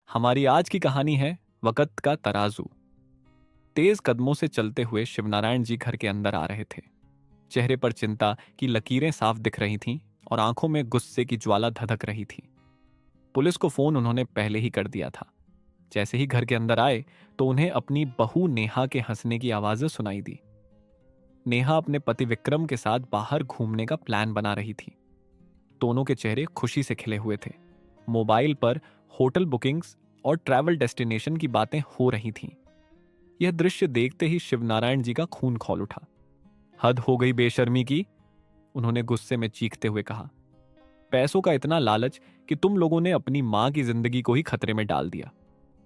हमारी आज की कहानी है वक़्त का तराजू। तेज कदमों से चलते हुए शिवनारायण जी घर के अंदर आ रहे थे। चेहरे पर चिंता की लकीरें साफ दिख रही थीं और आंखों में गुस्से की ज्वाला धधक रही थी। पुलिस को फोन उन्होंने पहले ही कर दिया था। जैसे ही घर के अंदर आए तो उन्हें अपनी बहू नेहा के हंसने की आवाजें सुनाई दी। नेहा अपने पति विक्रम के साथ बाहर घूमने का प्लान बना रही थी। दोनों के चेहरे खुशी से खिले हुए थे। मोबाइल पर होटल बुकिंग्स और ट्रैवल डेस्टिनेशन की बातें हो रही थीं। यह दृश्य देखते ही शिवनारायण जी का खून खौल उठा। हद हो गई बेशर्मी की, उन्होंने गुस्से में चीखते हुए कहा। पैसों का इतना लालच कि तुम लोगों ने अपनी मां की जिंदगी को ही खतरे में डाल दिया।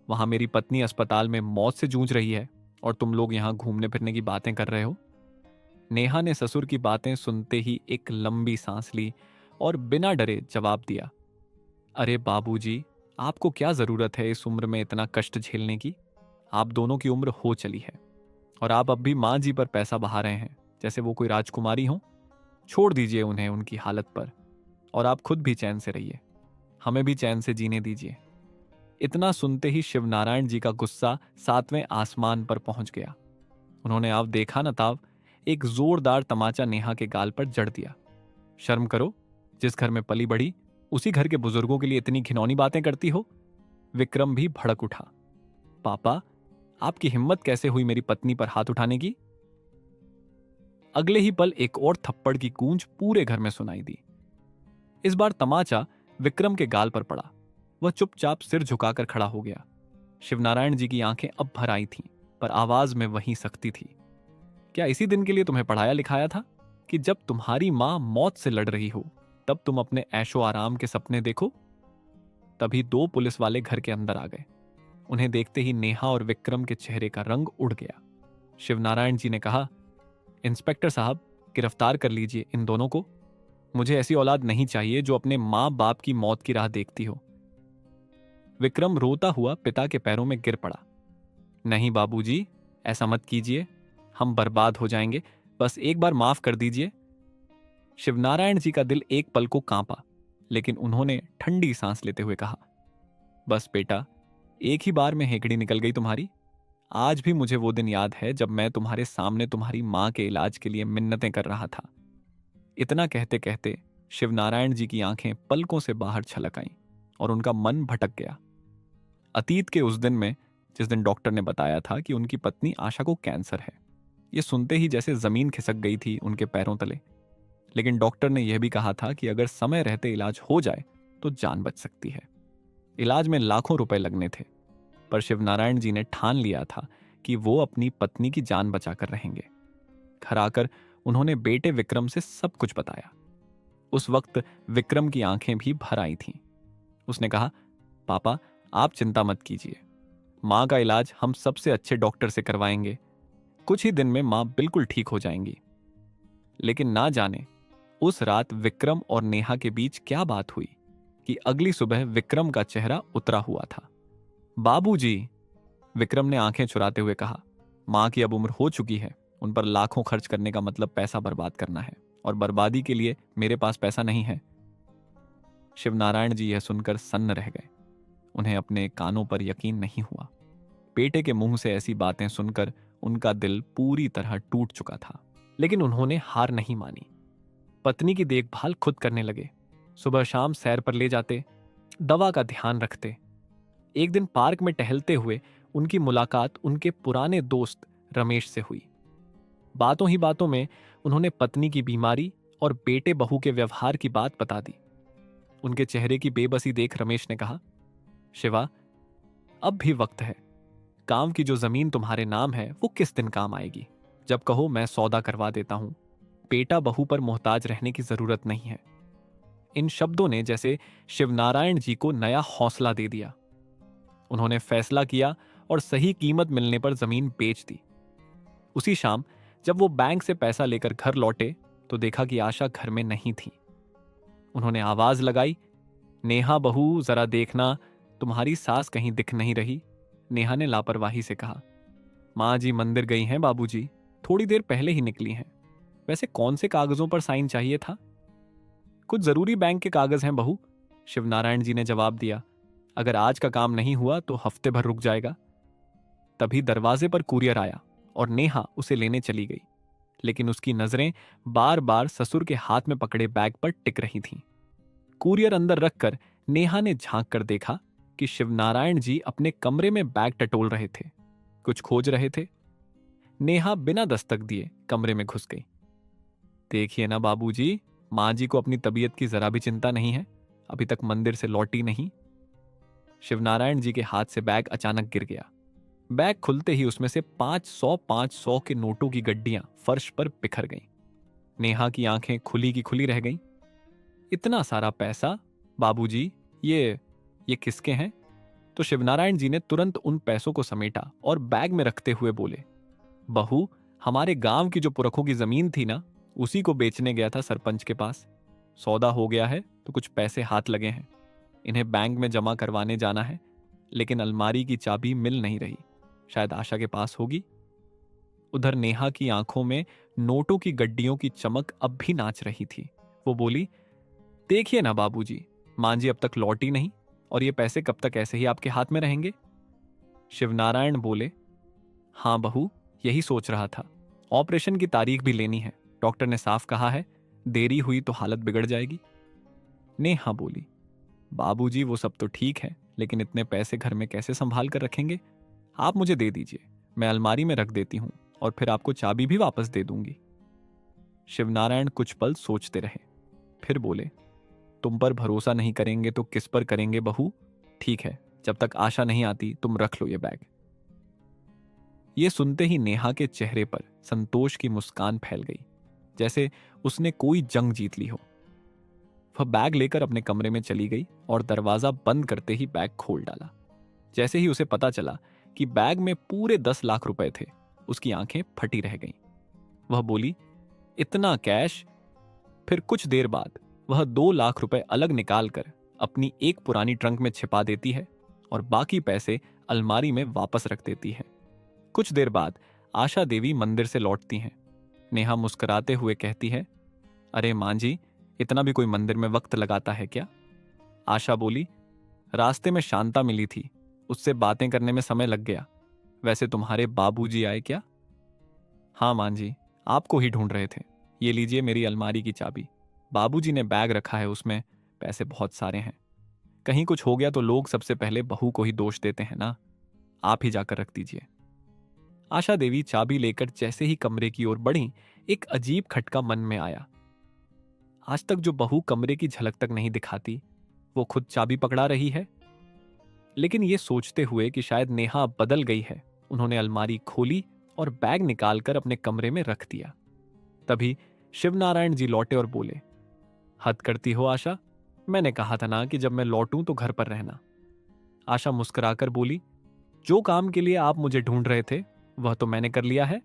वहां मेरी पत्नी अस्पताल में मौत से जूझ रही है और तुम लोग यहां घूमने फिरने की बातें कर रहे हो। नेहा ने ससुर की बातें सुनते ही एक लंबी सांस ली और बिना डरे जवाब दिया। अरे बाबूजी, आपको क्या जरूरत है इस उम्र में इतना कष्ट झेलने की। आप दोनों की उम्र हो चली है और आप अब भी माँ जी पर पैसा बहा रहे हैं जैसे वो कोई राजकुमारी हो। छोड़ दीजिए उन्हें उनकी हालत पर, और आप खुद भी चैन से रहिए। हमें भी चैन से जीने दीजिए। इतना सुनते ही शिवनारायण जी का गुस्सा सातवें आसमान पर पहुंच गया। उन्होंने आप देखा न ताव एक जोरदार तमाचा नेहा के गाल पर जड़ दिया। शर्म करो, जिस घर में पली बढ़ी उसी घर के बुजुर्गों के लिए इतनी घिनौनी बातें करती हो। विक्रम भी भड़क उठा। पापा, आपकी हिम्मत कैसे हुई मेरी पत्नी पर हाथ उठाने की। अगले ही पल एक और थप्पड़ की गूंज पूरे घर में सुनाई दी। इस बार तमाचा विक्रम के गाल पर पड़ा। वह चुपचाप सिर झुकाकर खड़ा हो गया। शिवनारायण जी की आंखें अब भर आई थीं, पर आवाज में वही सख्ती थी। क्या इसी दिन के लिए तुम्हें पढ़ाया लिखाया था कि जब तुम्हारी मां मौत से लड़ रही हो तब तुम अपने ऐशो आराम के सपने देखो। तभी दो पुलिस वाले घर के अंदर आ गए। उन्हें देखते ही नेहा और विक्रम के चेहरे का रंग उड़ गया। शिवनारायण जी ने कहा, इंस्पेक्टर साहब, गिरफ्तार कर लीजिए इन दोनों को। मुझे ऐसी औलाद नहीं चाहिए जो अपने माँ बाप की मौत की राह देखती हो। विक्रम रोता हुआ पिता के पैरों में गिर पड़ा। नहीं बाबूजी, ऐसा मत कीजिए, हम बर्बाद हो जाएंगे। बस एक बार माफ कर दीजिए। शिवनारायण जी का दिल एक पल को कांपा, लेकिन उन्होंने ठंडी सांस लेते हुए कहा, बस बेटा, एक ही बार में हेकड़ी निकल गई तुम्हारी। आज भी मुझे वो दिन याद है जब मैं तुम्हारे सामने तुम्हारी मां के इलाज के लिए मिन्नतें कर रहा था। इतना कहते कहते शिवनारायण जी की आंखें पलकों से बाहर छलक आईं और उनका मन भटक गया। अतीत के उस दिन में, जिस दिन डॉक्टर ने बताया था कि उनकी पत्नी आशा को कैंसर है। ये सुनते ही जैसे जमीन खिसक गई थी उनके पैरों तले। लेकिन डॉक्टर ने यह भी कहा था कि अगर समय रहते इलाज हो जाए तो जान बच सकती है। इलाज में लाखों रुपए लगने थे, पर शिवनारायण जी ने ठान लिया था कि वो अपनी पत्नी की जान बचाकर रहेंगे। घर आकर उन्होंने बेटे विक्रम से सब कुछ बताया। उस वक्त विक्रम की आंखें भी भर आई थीं। उसने कहा, पापा, आप चिंता मत कीजिए। मां का इलाज हम सबसे अच्छे डॉक्टर से करवाएंगे। कुछ ही दिन में मां बिल्कुल ठीक हो जाएंगी। लेकिन ना जाने उस रात विक्रम और नेहा के बीच क्या बात हुई कि अगली सुबह विक्रम का चेहरा उतरा हुआ था। बाबूजी, विक्रम ने आंखें चुराते हुए कहा, मां की अब उम्र हो चुकी है। उन पर लाखों खर्च करने का मतलब पैसा बर्बाद करना है, और बर्बादी के लिए मेरे पास पैसा नहीं है। शिवनारायण जी यह सुनकर सन्न रह गए। उन्हें अपने कानों पर यकीन नहीं हुआ। बेटे के मुंह से ऐसी बातें सुनकर उनका दिल पूरी तरह टूट चुका था। लेकिन उन्होंने हार नहीं मानी। पत्नी की देखभाल खुद करने लगे। सुबह शाम सैर पर ले जाते, दवा का ध्यान रखते। एक दिन पार्क में टहलते हुए उनकी मुलाकात उनके पुराने दोस्त रमेश से हुई। बातों ही बातों में उन्होंने पत्नी की बीमारी और बेटे बहू के व्यवहार की बात बता दी। उनके चेहरे की बेबसी देख रमेश ने कहा, शिवा, अब भी वक्त है। काम की जो जमीन तुम्हारे नाम है वो किस दिन काम आएगी। जब कहो मैं सौदा करवा देता हूं। बेटा बहू पर मोहताज रहने की जरूरत नहीं है। इन शब्दों ने जैसे शिवनारायण जी को नया हौसला दे दिया। उन्होंने फैसला किया और सही कीमत मिलने पर जमीन बेच दी। उसी शाम जब वो बैंक से पैसा लेकर घर लौटे तो देखा कि आशा घर में नहीं थी। उन्होंने आवाज लगाई, नेहा बहू, जरा देखना, तुम्हारी सास कहीं दिख नहीं रही। नेहा ने लापरवाही से कहा, मां जी मंदिर गई हैं बाबूजी, थोड़ी देर पहले ही निकली हैं। वैसे कौन से कागजों पर साइन चाहिए था। कुछ जरूरी बैंक के कागज हैं बहू, शिवनारायण जी ने जवाब दिया। अगर आज का काम नहीं हुआ तो हफ्ते भर रुक जाएगा। तभी दरवाजे पर कुरियर आया और नेहा उसे लेने चली गई, लेकिन उसकी नजरें बार बार ससुर के हाथ में पकड़े बैग पर टिक रही थीं। कुरियर अंदर रखकर नेहा ने झांक कर देखा कि शिवनारायण जी अपने कमरे में बैग टटोल रहे थे, कुछ खोज रहे थे। नेहा बिना दस्तक दिए कमरे में घुस गई। देखिए ना बाबूजी, मां जी को अपनी तबीयत की जरा भी चिंता नहीं है, अभी तक मंदिर से लौटी नहीं। शिवनारायण जी के हाथ से बैग अचानक गिर गया। बैग खुलते ही उसमें से 500 के नोटों की गड्डियां फर्श पर बिखर गईं। नेहा की आंखें खुली की खुली रह गईं। इतना सारा पैसा बाबूजी, ये किसके हैं? तो शिवनारायण जी ने तुरंत उन पैसों को समेटा और बैग में रखते हुए बोले, बहू, हमारे गांव की जो पुरखों की जमीन थी ना, उसी को बेचने गया था सरपंच के पास। सौदा हो गया है तो कुछ पैसे हाथ लगे हैं, इन्हें बैंक में जमा करवाने जाना है, लेकिन अलमारी की चाबी मिल नहीं रही, शायद आशा के पास होगी। उधर नेहा की आंखों में नोटों की गड्डियों की चमक अब भी नाच रही थी। वो बोली, देखिए ना बाबूजी, मां जी अब तक लौटी नहीं और ये पैसे कब तक ऐसे ही आपके हाथ में रहेंगे? शिवनारायण बोले, हां बहू, यही सोच रहा था। ऑपरेशन की तारीख भी लेनी है, डॉक्टर ने साफ कहा है, देरी हुई तो हालत बिगड़ जाएगी। नेहा बोली, बाबूजी वो सब तो ठीक है, लेकिन इतने पैसे घर में कैसे संभाल कर रखेंगे? आप मुझे दे दीजिए, मैं अलमारी में रख देती हूं और फिर आपको चाबी भी वापस दे दूंगी। शिवनारायण कुछ पल सोचते रहे, फिर बोले, तुम पर भरोसा नहीं करेंगे तो किस पर करेंगे बहू? ठीक है, जब तक आशा नहीं आती तुम रख लो ये बैग। ये सुनते ही नेहा के चेहरे पर संतोष की मुस्कान फैल गई, जैसे उसने कोई जंग जीत ली हो। वह बैग लेकर अपने कमरे में चली गई और दरवाजा बंद करते ही बैग खोल डाला। जैसे ही उसे पता चला कि बैग में पूरे 10 लाख रुपए थे, उसकी आंखें फटी रह गईं। वह बोली, इतना कैश? फिर कुछ देर बाद वह 2 लाख रुपए अलग निकालकर अपनी एक पुरानी ट्रंक में छिपा देती है और बाकी पैसे अलमारी में वापस रख देती है। कुछ देर बाद आशा देवी मंदिर से लौटती हैं। नेहा मुस्कुराते हुए कहती है, अरे मां जी, इतना भी कोई मंदिर में वक्त लगाता है क्या? आशा बोली, रास्ते में शांता मिली थी, उससे बातें करने में समय लग गया। वैसे तुम्हारे बाबूजी आए क्या? हाँ मां जी, आपको ही ढूंढ रहे थे। ये लीजिए मेरी अलमारी की चाबी, बाबूजी ने बैग रखा है, उसमें पैसे बहुत सारे हैं। कहीं कुछ हो गया तो लोग सबसे पहले बहू को ही दोष देते हैं ना, आप ही जाकर रख दीजिए। आशा देवी चाबी लेकर जैसे ही कमरे की ओर बढ़ी, एक अजीब खटका मन में आया। आज तक जो बहू कमरे की झलक तक नहीं दिखाती, वो खुद चाबी पकड़ा रही है। लेकिन ये सोचते हुए कि शायद नेहा बदल गई है, उन्होंने अलमारी खोली और बैग निकालकर अपने कमरे में रख दिया। तभी शिवनारायण जी लौटे और बोले, हद करती हो आशा, मैंने कहा था ना कि जब मैं लौटूं तो घर पर रहना। आशा मुस्कुराकर बोली, जो काम के लिए आप मुझे ढूंढ रहे थे वह तो मैंने कर लिया है।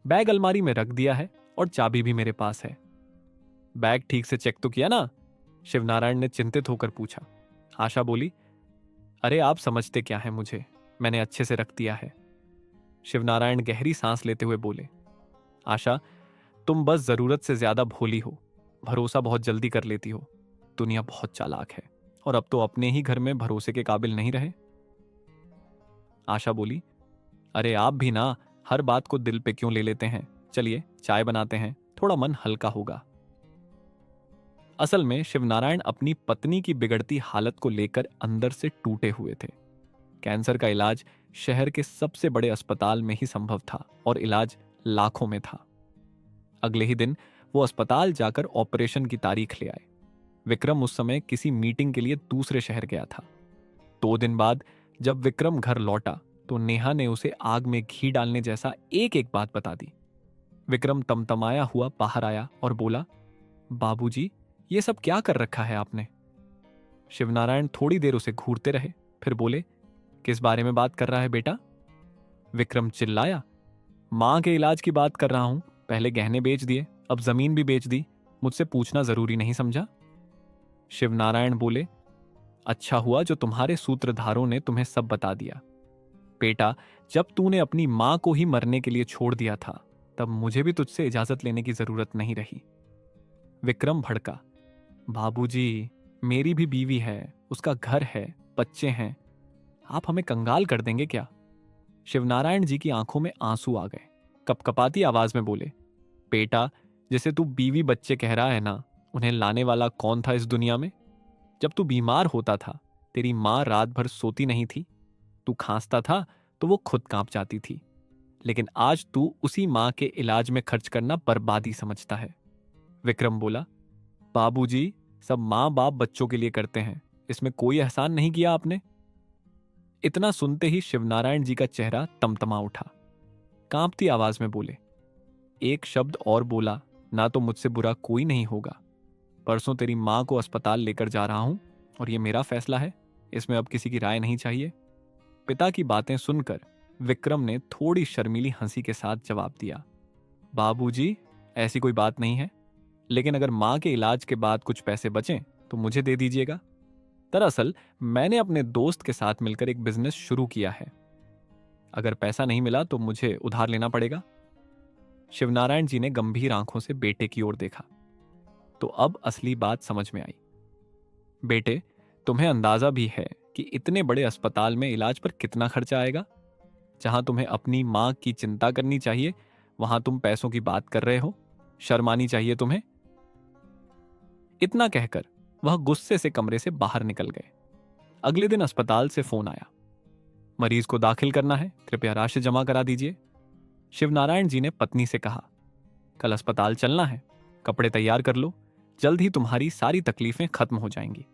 बैग अलमारी में रख दिया है और चाबी भी मेरे पास है। बैग ठीक से चेक तो किया ना? शिवनारायण ने चिंतित होकर पूछा। आशा बोली, अरे आप समझते क्या है मुझे, मैंने अच्छे से रख दिया है। शिवनारायण गहरी सांस लेते हुए बोले, आशा, तुम बस जरूरत से ज्यादा भोली हो, भरोसा बहुत जल्दी कर लेती हो। दुनिया बहुत चालाक है और अब तो अपने ही घर में भरोसे के काबिल नहीं रहे। आशा बोली, अरे आप भी ना हर बात को दिल पे क्यों ले लेते हैं? चलिए चाय बनाते हैं, थोड़ा मन हल्का होगा। असल में शिवनारायण अपनी पत्नी की बिगड़ती हालत को लेकर अंदर से टूटे हुए थे। कैंसर का इलाज शहर के सबसे बड़े अस्पताल में ही संभव था और इलाज लाखों में था। अगले ही दिन वो अस्पताल जाकर ऑपरेशन की तारीख ले आए। विक्रम उस समय किसी मीटिंग के लिए दूसरे शहर गया था। 2 दिन बाद जब विक्रम घर लौटा तो नेहा ने उसे आग में घी डालने जैसा एक एक बात बता दी। विक्रम तमतमाया हुआ बाहर आया और बोला, बाबूजी, ये सब क्या कर रखा है आपने? शिवनारायण थोड़ी देर उसे घूरते रहे, फिर बोले, किस बारे में बात कर रहा है बेटा? विक्रम चिल्लाया, मां के इलाज की बात कर रहा हूं। पहले गहने बेच दिए, अब जमीन भी बेच दी, मुझसे पूछना जरूरी नहीं समझा? शिवनारायण बोले, अच्छा हुआ जो तुम्हारे सूत्रधारों ने तुम्हें सब बता दिया। बेटा, जब तूने अपनी मां को ही मरने के लिए छोड़ दिया था, तब मुझे भी तुझसे इजाजत लेने की जरूरत नहीं रही। विक्रम भड़का, बाबूजी, मेरी भी बीवी है, उसका घर है, बच्चे हैं, आप हमें कंगाल कर देंगे क्या? शिवनारायण जी की आंखों में आंसू आ गए। कपकपाती आवाज में बोले, बेटा, जैसे तू बीवी बच्चे कह रहा है ना, उन्हें लाने वाला कौन था इस दुनिया में? जब तू बीमार होता था, तेरी माँ रात भर सोती नहीं थी। तू खांसता था तो वो खुद कांप जाती थी। लेकिन आज तू उसी माँ के इलाज में खर्च करना बर्बादी समझता है। विक्रम बोला, बाबूजी, सब माँ बाप बच्चों के लिए करते हैं, इसमें कोई एहसान नहीं किया आपने। इतना सुनते ही शिवनारायण जी का चेहरा तमतमा उठा। कांपती आवाज में बोले, एक शब्द और बोला ना तो मुझसे बुरा कोई नहीं होगा। परसों तेरी माँ को अस्पताल लेकर जा रहा हूं और ये मेरा फैसला है, इसमें अब किसी की राय नहीं चाहिए। पिता की बातें सुनकर विक्रम ने थोड़ी शर्मीली हंसी के साथ जवाब दिया, बाबूजी, ऐसी कोई बात नहीं है, लेकिन अगर माँ के इलाज के बाद कुछ पैसे बचें तो मुझे दे दीजिएगा। दरअसल मैंने अपने दोस्त के साथ मिलकर एक बिजनेस शुरू किया है। अगर पैसा नहीं मिला तो मुझे उधार लेना पड़ेगा। शिवनारायण जी ने गंभीर आंखों से बेटे की ओर देखा तो अब असली बात समझ में आई। बेटे, तुम्हें अंदाजा भी है कि इतने बड़े अस्पताल में इलाज पर कितना खर्चा आएगा? जहां तुम्हें अपनी मां की चिंता करनी चाहिए, वहां तुम पैसों की बात कर रहे हो। शर्म आनी चाहिए तुम्हें। इतना कहकर वह गुस्से से कमरे से बाहर निकल गए। अगले दिन अस्पताल से फोन आया, मरीज को दाखिल करना है, कृपया राशि जमा करा दीजिए। शिवनारायण जी ने पत्नी से कहा, कल अस्पताल चलना है, कपड़े तैयार कर लो, जल्द ही तुम्हारी सारी तकलीफें खत्म हो जाएंगी।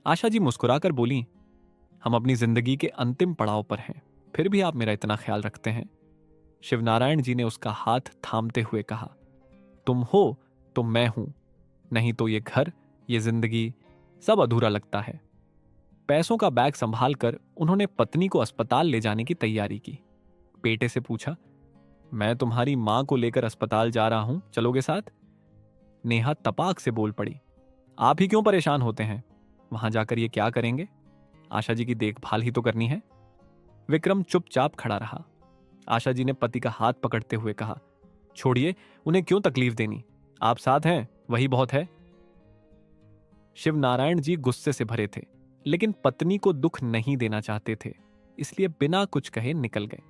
आशा जी मुस्कुराकर बोली, हम अपनी जिंदगी के अंतिम पड़ाव पर हैं, फिर भी आप मेरा इतना ख्याल रखते हैं। शिवनारायण जी ने उसका हाथ थामते हुए कहा, तुम हो तो मैं हूं, नहीं तो ये घर, ये जिंदगी सब अधूरा लगता है। पैसों का बैग संभाल कर उन्होंने पत्नी को अस्पताल ले जाने की तैयारी की। बेटे से पूछा, मैं तुम्हारी मां को लेकर अस्पताल जा रहा हूं, चलोगे साथ? नेहा तपाक से बोल पड़ी, आप ही क्यों परेशान होते हैं, वहां जाकर ये क्या करेंगे? आशा जी की देखभाल ही तो करनी है। विक्रम चुपचाप खड़ा रहा। आशा जी ने पति का हाथ पकड़ते हुए कहा, छोड़िए, उन्हें क्यों तकलीफ देनी, आप साथ हैं वही बहुत है। शिवनारायण जी गुस्से से भरे थे, लेकिन पत्नी को दुख नहीं देना चाहते थे, इसलिए बिना कुछ कहे निकल गए।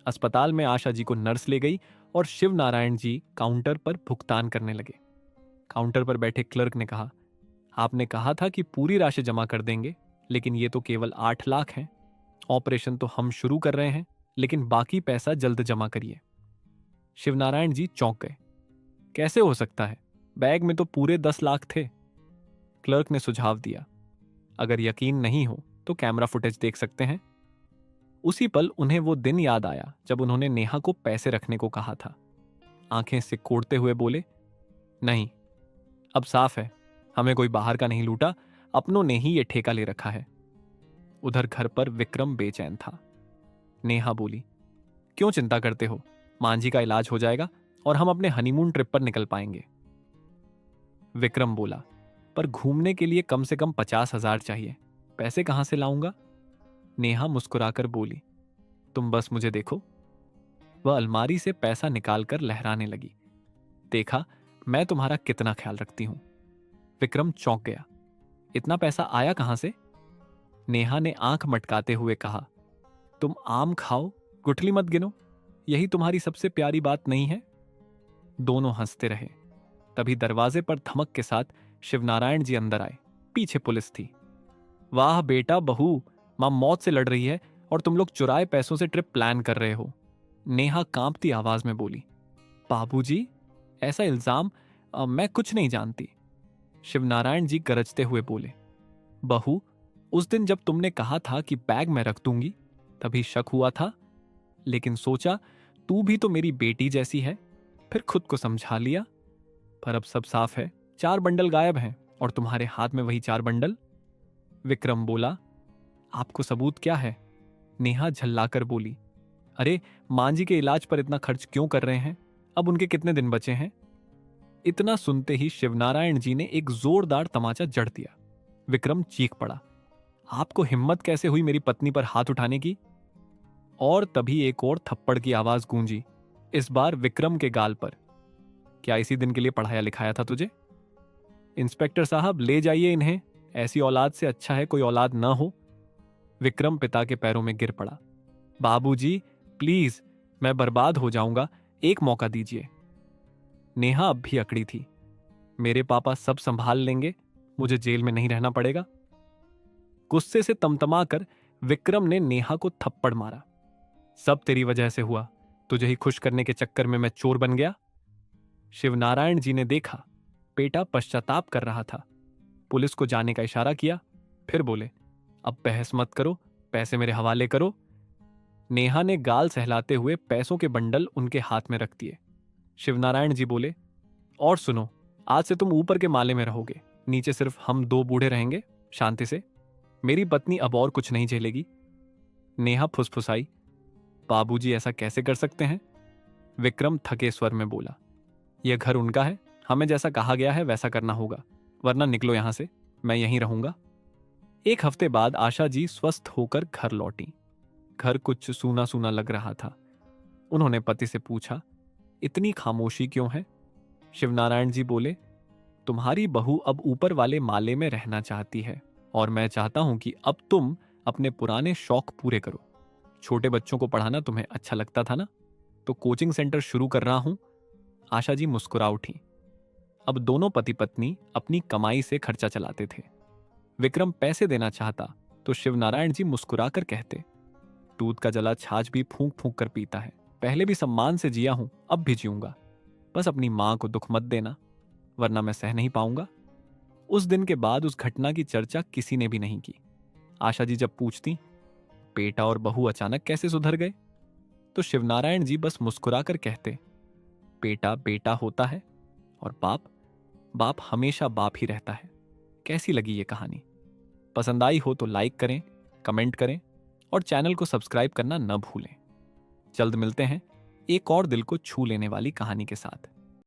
अस्पताल में आशा जी को नर्स ले गई और शिवनारायण जी काउंटर पर भुगतान करने लगे। काउंटर पर बैठे क्लर्क ने कहा, आपने कहा था कि पूरी राशि जमा कर देंगे, लेकिन ये तो केवल 8 लाख है। ऑपरेशन तो हम शुरू कर रहे हैं, लेकिन बाकी पैसा जल्द जमा करिए। शिवनारायण जी चौंक गए, कैसे हो सकता है, बैग में तो पूरे 10 लाख थे। क्लर्क ने सुझाव दिया, अगर यकीन नहीं हो तो कैमरा फुटेज देख सकते हैं। उसी पल उन्हें वो दिन याद आया जब उन्होंने नेहा को पैसे रखने को कहा था। आंखें सिकोड़ते हुए बोले, नहीं, अब साफ है, हमें कोई बाहर का नहीं लूटा, अपनों ने ही ये ठेका ले रखा है। उधर घर पर विक्रम बेचैन था। नेहा बोली, क्यों चिंता करते हो, मांझी का इलाज हो जाएगा और हम अपने हनीमून ट्रिप पर निकल पाएंगे। विक्रम बोला, पर घूमने के लिए कम से कम 50,000 चाहिए, पैसे कहां से लाऊंगा? नेहा मुस्कुराकर बोली, तुम बस मुझे देखो। वह अलमारी से पैसा निकालकर लहराने लगी, देखा मैं तुम्हारा कितना ख्याल रखती हूं। विक्रम चौंक गया, इतना पैसा आया कहां से? नेहा ने आंख मटकाते हुए कहा, तुम आम खाओ, गुठली मत गिनो, यही तुम्हारी सबसे प्यारी बात नहीं है? दोनों हंसते रहे। तभी दरवाजे पर धमक के साथ शिवनारायण जी अंदर आए, पीछे पुलिस थी। वाह बेटा, बहू, मां मौत से लड़ रही है और तुम लोग चुराए पैसों से ट्रिप प्लान कर रहे हो। नेहा कांपती आवाज में बोली, बाबूजी, ऐसा इल्जाम, मैं कुछ नहीं जानती। शिवनारायण जी गरजते हुए बोले, बहू, उस दिन जब तुमने कहा था कि बैग में रख दूंगी, तभी शक हुआ था, लेकिन सोचा तू भी तो मेरी बेटी जैसी है, फिर खुद को समझा लिया। पर अब सब साफ है, 4 बंडल गायब हैं और तुम्हारे हाथ में वही 4 बंडल। विक्रम बोला, आपको सबूत क्या है? नेहा झल्लाकर बोली, अरे, मांझी के इलाज पर इतना खर्च क्यों कर रहे हैं, अब उनके कितने दिन बचे हैं? इतना सुनते ही शिवनारायण जी ने एक जोरदार तमाचा जड़ दिया। विक्रम चीख पड़ा, आपको हिम्मत कैसे हुई मेरी पत्नी पर हाथ उठाने की? और तभी एक और थप्पड़ की आवाज गूंजी, इस बार विक्रम के गाल पर। क्या इसी दिन के लिए पढ़ाया लिखाया था तुझे? इंस्पेक्टर साहब, ले जाइए इन्हें, ऐसी औलाद से अच्छा है कोई औलाद न हो विक्रम पिता के पैरों में गिर पड़ा। बाबूजी, प्लीज, मैं बर्बाद हो जाऊंगा, एक मौका दीजिए। नेहा अब भी अकड़ी थी। मेरे पापा सब संभाल लेंगे, मुझे जेल में नहीं रहना पड़ेगा। गुस्से से तमतमाकर विक्रम ने नेहा को थप्पड़ मारा। सब तेरी वजह से हुआ, तुझे ही खुश करने के चक्कर में मैं चोर बन गया। शिवनारायण जी ने देखा बेटा पश्चाताप कर रहा था, पुलिस को जाने का इशारा किया, फिर बोले, अब बहस मत करो, पैसे मेरे हवाले करो। नेहा ने गाल सहलाते हुए पैसों के बंडल उनके हाथ में रख दिए। शिवनारायण जी बोले, और सुनो, आज से तुम ऊपर के माले में रहोगे, नीचे सिर्फ हम दो बूढ़े रहेंगे, शांति से। मेरी पत्नी अब और कुछ नहीं झेलेगी। नेहा फुसफुसाई, बाबूजी ऐसा कैसे कर सकते हैं? विक्रम थके स्वर में बोला, यह घर उनका है, हमें जैसा कहा गया है वैसा करना होगा, वरना निकलो यहां से, मैं यहीं रहूंगा। एक हफ्ते बाद आशा जी स्वस्थ होकर घर लौटी। घर कुछ सूना सूना लग रहा था। उन्होंने पति से पूछा, इतनी खामोशी क्यों है? शिवनारायण जी बोले, तुम्हारी बहू अब ऊपर वाले माले में रहना चाहती है और मैं चाहता हूं कि अब तुम अपने पुराने शौक पूरे करो। छोटे बच्चों को पढ़ाना तुम्हें अच्छा लगता था ना, तो कोचिंग सेंटर शुरू कर रहा हूं। आशा जी मुस्कुरा उठी। अब दोनों पति पत्नी अपनी कमाई से खर्चा चलाते थे। विक्रम पैसे देना चाहता तो शिवनारायण जी मुस्कुराकर कहते, दूध का जला छाछ भी फूंक फूंक कर पीता है, पहले भी सम्मान से जिया हूं, अब भी जीऊंगा, बस अपनी मां को दुख मत देना, वरना मैं सह नहीं पाऊंगा। उस दिन के बाद उस घटना की चर्चा किसी ने भी नहीं की। आशा जी जब पूछती, बेटा और बहू अचानक कैसे सुधर गए, तो शिवनारायण जी बस मुस्कुराकर कहते, बेटा बेटा होता है और बाप बाप हमेशा बाप ही रहता है। कैसी लगी ये कहानी? पसंद आई हो तो लाइक करें, कमेंट करें और चैनल को सब्सक्राइब करना न भूलें। जल्द मिलते हैं एक और दिल को छू लेने वाली कहानी के साथ।